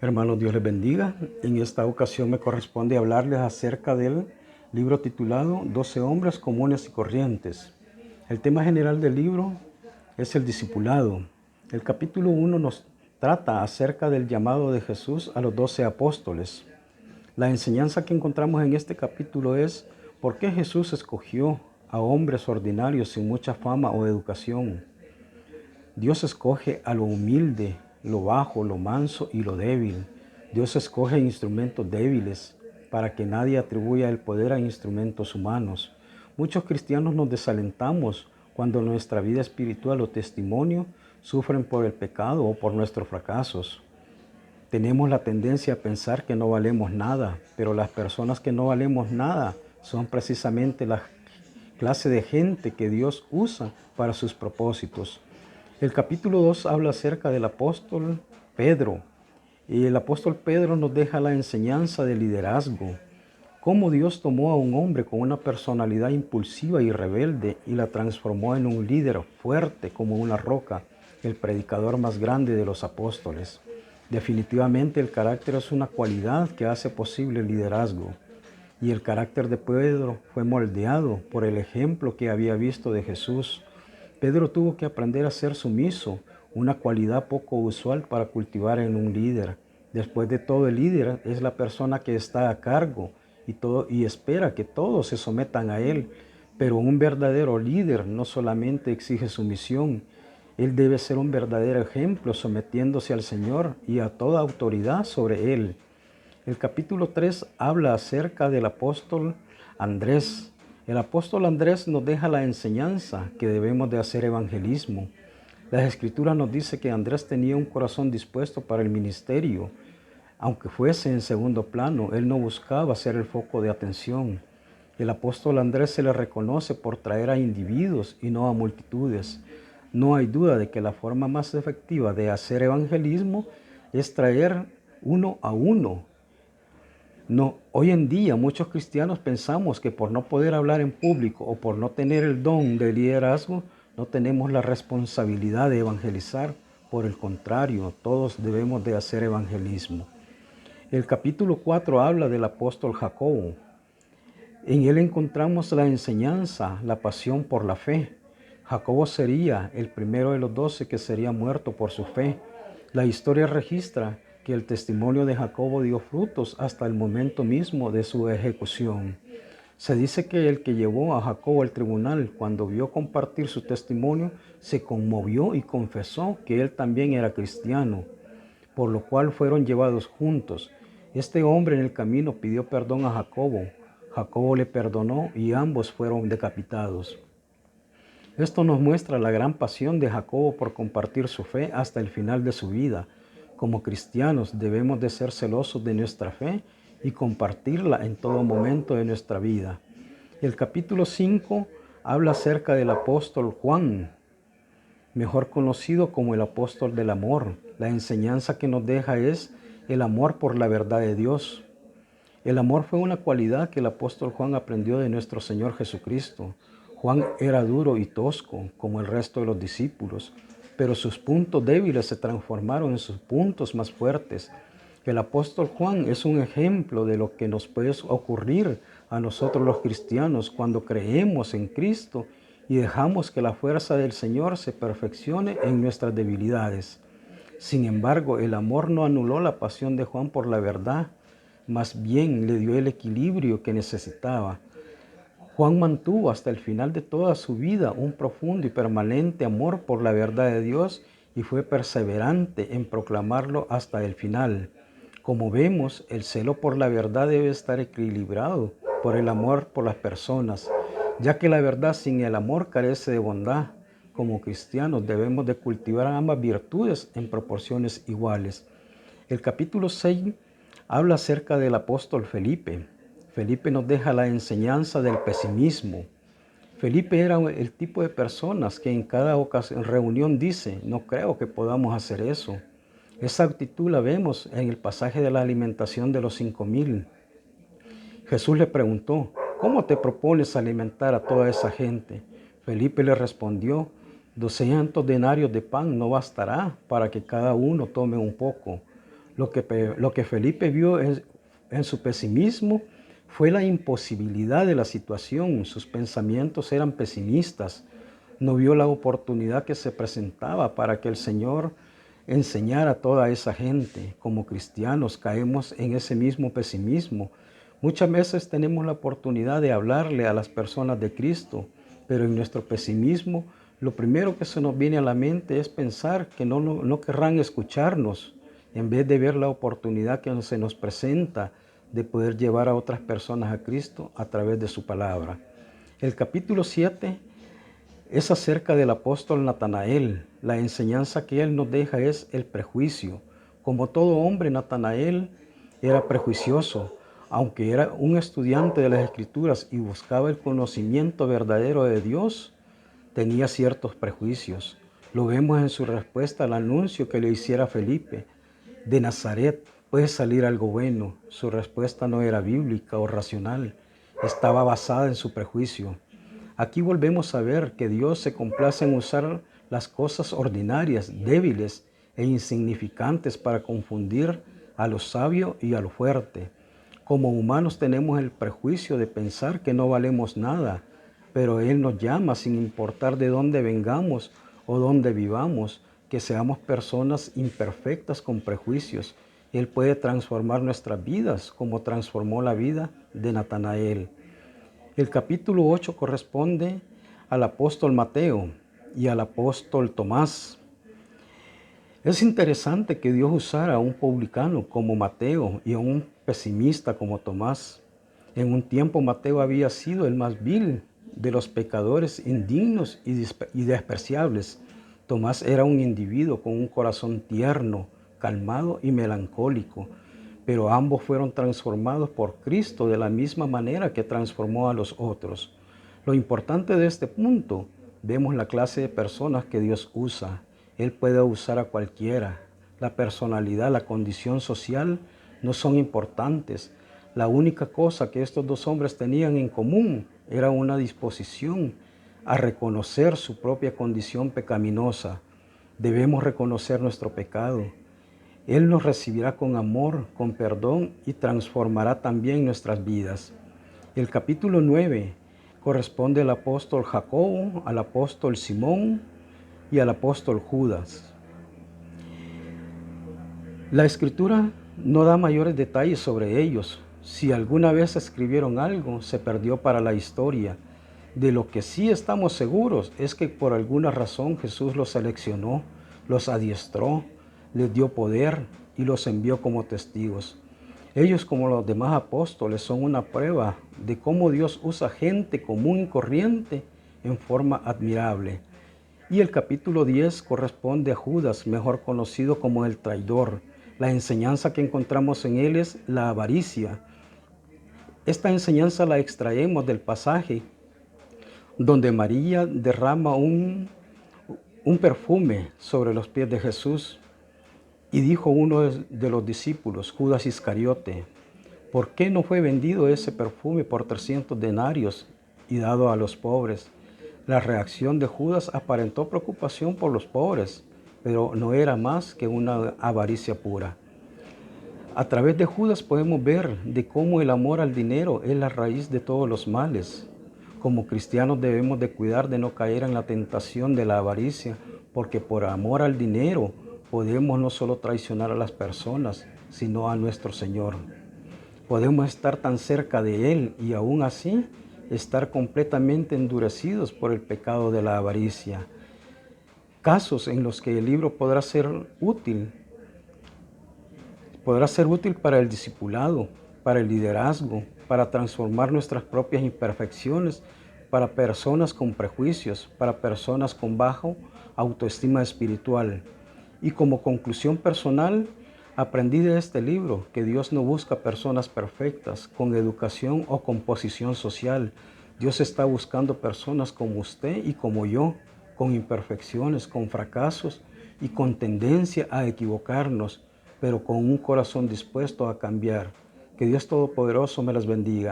Hermanos, Dios les bendiga. En esta ocasión me corresponde hablarles acerca del libro titulado 12 hombres comunes y corrientes. El tema general del libro es el discipulado. El capítulo 1 nos trata acerca del llamado de Jesús a los 12 apóstoles. La enseñanza que encontramos en este capítulo es por qué Jesús escogió a hombres ordinarios sin mucha fama o educación. Dios escoge a lo humilde, lo bajo, lo manso y lo débil. Dios escoge instrumentos débiles para que nadie atribuya el poder a instrumentos humanos. Muchos cristianos nos desalentamos cuando nuestra vida espiritual o testimonio sufren por el pecado o por nuestros fracasos. Tenemos la tendencia a pensar que no valemos nada, pero las personas que no valemos nada son precisamente la clase de gente que Dios usa para sus propósitos. El capítulo 2 habla acerca del apóstol Pedro. Y el apóstol Pedro nos deja la enseñanza de liderazgo. Cómo Dios tomó a un hombre con una personalidad impulsiva y rebelde y la transformó en un líder fuerte como una roca, el predicador más grande de los apóstoles. Definitivamente el carácter es una cualidad que hace posible el liderazgo. Y el carácter de Pedro fue moldeado por el ejemplo que había visto de Jesús. Pedro tuvo que aprender a ser sumiso, una cualidad poco usual para cultivar en un líder. Después de todo, el líder es la persona que está a cargo y espera que todos se sometan a él. Pero un verdadero líder no solamente exige sumisión, él debe ser un verdadero ejemplo sometiéndose al Señor y a toda autoridad sobre él. El capítulo 3 habla acerca del apóstol Andrés. El apóstol Andrés nos deja la enseñanza que debemos de hacer evangelismo. Las Escrituras nos dice que Andrés tenía un corazón dispuesto para el ministerio. Aunque fuese en segundo plano, él no buscaba ser el foco de atención. El apóstol Andrés se le reconoce por traer a individuos y no a multitudes. No hay duda de que la forma más efectiva de hacer evangelismo es traer uno a uno. No, hoy en día muchos cristianos pensamos que por no poder hablar en público o por no tener el don de liderazgo, no tenemos la responsabilidad de evangelizar. Por el contrario, todos debemos de hacer evangelismo. El capítulo 4 habla del apóstol Jacobo. En él encontramos la enseñanza, la pasión por la fe. Jacobo sería el primero de los 12 que sería muerto por su fe. La historia registra que el testimonio de Jacobo dio frutos hasta el momento mismo de su ejecución. Se dice que el que llevó a Jacobo al tribunal, cuando vio compartir su testimonio, se conmovió y confesó que él también era cristiano, por lo cual fueron llevados juntos. Este hombre en el camino pidió perdón a Jacobo. Jacobo le perdonó y ambos fueron decapitados. Esto nos muestra la gran pasión de Jacobo por compartir su fe hasta el final de su vida. Como cristianos debemos de ser celosos de nuestra fe y compartirla en todo momento de nuestra vida. El capítulo 5 habla acerca del apóstol Juan, mejor conocido como el apóstol del amor. La enseñanza que nos deja es el amor por la verdad de Dios. El amor fue una cualidad que el apóstol Juan aprendió de nuestro Señor Jesucristo. Juan era duro y tosco, como el resto de los discípulos, pero sus puntos débiles se transformaron en sus puntos más fuertes. El apóstol Juan es un ejemplo de lo que nos puede ocurrir a nosotros los cristianos cuando creemos en Cristo y dejamos que la fuerza del Señor se perfeccione en nuestras debilidades. Sin embargo, el amor no anuló la pasión de Juan por la verdad, más bien le dio el equilibrio que necesitaba. Juan mantuvo hasta el final de toda su vida un profundo y permanente amor por la verdad de Dios y fue perseverante en proclamarlo hasta el final. Como vemos, el celo por la verdad debe estar equilibrado por el amor por las personas, ya que la verdad sin el amor carece de bondad. Como cristianos debemos de cultivar ambas virtudes en proporciones iguales. El capítulo 6 habla acerca del apóstol Felipe. Felipe nos deja la enseñanza del pesimismo. Felipe era el tipo de personas que en cada reunión dice, no creo que podamos hacer eso. Esa actitud la vemos en el pasaje de la alimentación de los 5,000. Jesús le preguntó, ¿cómo te propones alimentar a toda esa gente? Felipe le respondió, 200 denarios de pan no bastará para que cada uno tome un poco. Lo que Felipe vio en su pesimismo fue la imposibilidad de la situación. Sus pensamientos eran pesimistas. No vio la oportunidad que se presentaba para que el Señor enseñara a toda esa gente. Como cristianos caemos en ese mismo pesimismo. Muchas veces tenemos la oportunidad de hablarle a las personas de Cristo, pero en nuestro pesimismo lo primero que se nos viene a la mente es pensar que no querrán escucharnos, en vez de ver la oportunidad que se nos presenta de poder llevar a otras personas a Cristo a través de su palabra. El capítulo 7 es acerca del apóstol Natanael. La enseñanza que él nos deja es el prejuicio. Como todo hombre, Natanael era prejuicioso. Aunque era un estudiante de las Escrituras y buscaba el conocimiento verdadero de Dios, tenía ciertos prejuicios. Lo vemos en su respuesta al anuncio que le hiciera Felipe. De Nazaret puede salir algo bueno. Su respuesta no era bíblica o racional. Estaba basada en su prejuicio. Aquí volvemos a ver que Dios se complace en usar las cosas ordinarias, débiles e insignificantes para confundir a lo sabio y a lo fuerte. Como humanos tenemos el prejuicio de pensar que no valemos nada, pero Él nos llama sin importar de dónde vengamos o dónde vivamos, que seamos personas imperfectas con prejuicios. Él puede transformar nuestras vidas como transformó la vida de Natanael. El capítulo 8 corresponde al apóstol Mateo y al apóstol Tomás. Es interesante que Dios usara a un publicano como Mateo y a un pesimista como Tomás. En un tiempo Mateo había sido el más vil de los pecadores indignos y despreciables. Tomás era un individuo con un corazón tierno, calmado y melancólico, pero ambos fueron transformados por Cristo de la misma manera que transformó a los otros. Lo importante de este punto, vemos la clase de personas que Dios usa. Él puede usar a cualquiera. La personalidad, la condición social no son importantes. La única cosa que estos dos hombres tenían en común era una disposición a reconocer su propia condición pecaminosa. Debemos reconocer nuestro pecado. Él nos recibirá con amor, con perdón y transformará también nuestras vidas. El capítulo 9 corresponde al apóstol Jacobo, al apóstol Simón y al apóstol Judas. La Escritura no da mayores detalles sobre ellos. Si alguna vez escribieron algo, se perdió para la historia. De lo que sí estamos seguros es que por alguna razón Jesús los seleccionó, los adiestró, les dio poder y los envió como testigos. Ellos, como los demás apóstoles, son una prueba de cómo Dios usa gente común y corriente en forma admirable. Y el capítulo 10 corresponde a Judas, mejor conocido como el traidor. La enseñanza que encontramos en él es la avaricia. Esta enseñanza la extraemos del pasaje donde María derrama un perfume sobre los pies de Jesús. Y dijo uno de los discípulos, Judas Iscariote, ¿por qué no fue vendido ese perfume por 300 denarios y dado a los pobres? La reacción de Judas aparentó preocupación por los pobres, pero no era más que una avaricia pura. A través de Judas podemos ver de cómo el amor al dinero es la raíz de todos los males. Como cristianos debemos de cuidar de no caer en la tentación de la avaricia, porque por amor al dinero podemos no solo traicionar a las personas, sino a nuestro Señor. Podemos estar tan cerca de Él y aún así estar completamente endurecidos por el pecado de la avaricia. Casos en los que el libro podrá ser útil para el discipulado, para el liderazgo, para transformar nuestras propias imperfecciones, para personas con prejuicios, para personas con bajo autoestima espiritual. Y como conclusión personal, aprendí de este libro que Dios no busca personas perfectas, con educación o con posición social. Dios está buscando personas como usted y como yo, con imperfecciones, con fracasos y con tendencia a equivocarnos, pero con un corazón dispuesto a cambiar. Que Dios Todopoderoso me las bendiga.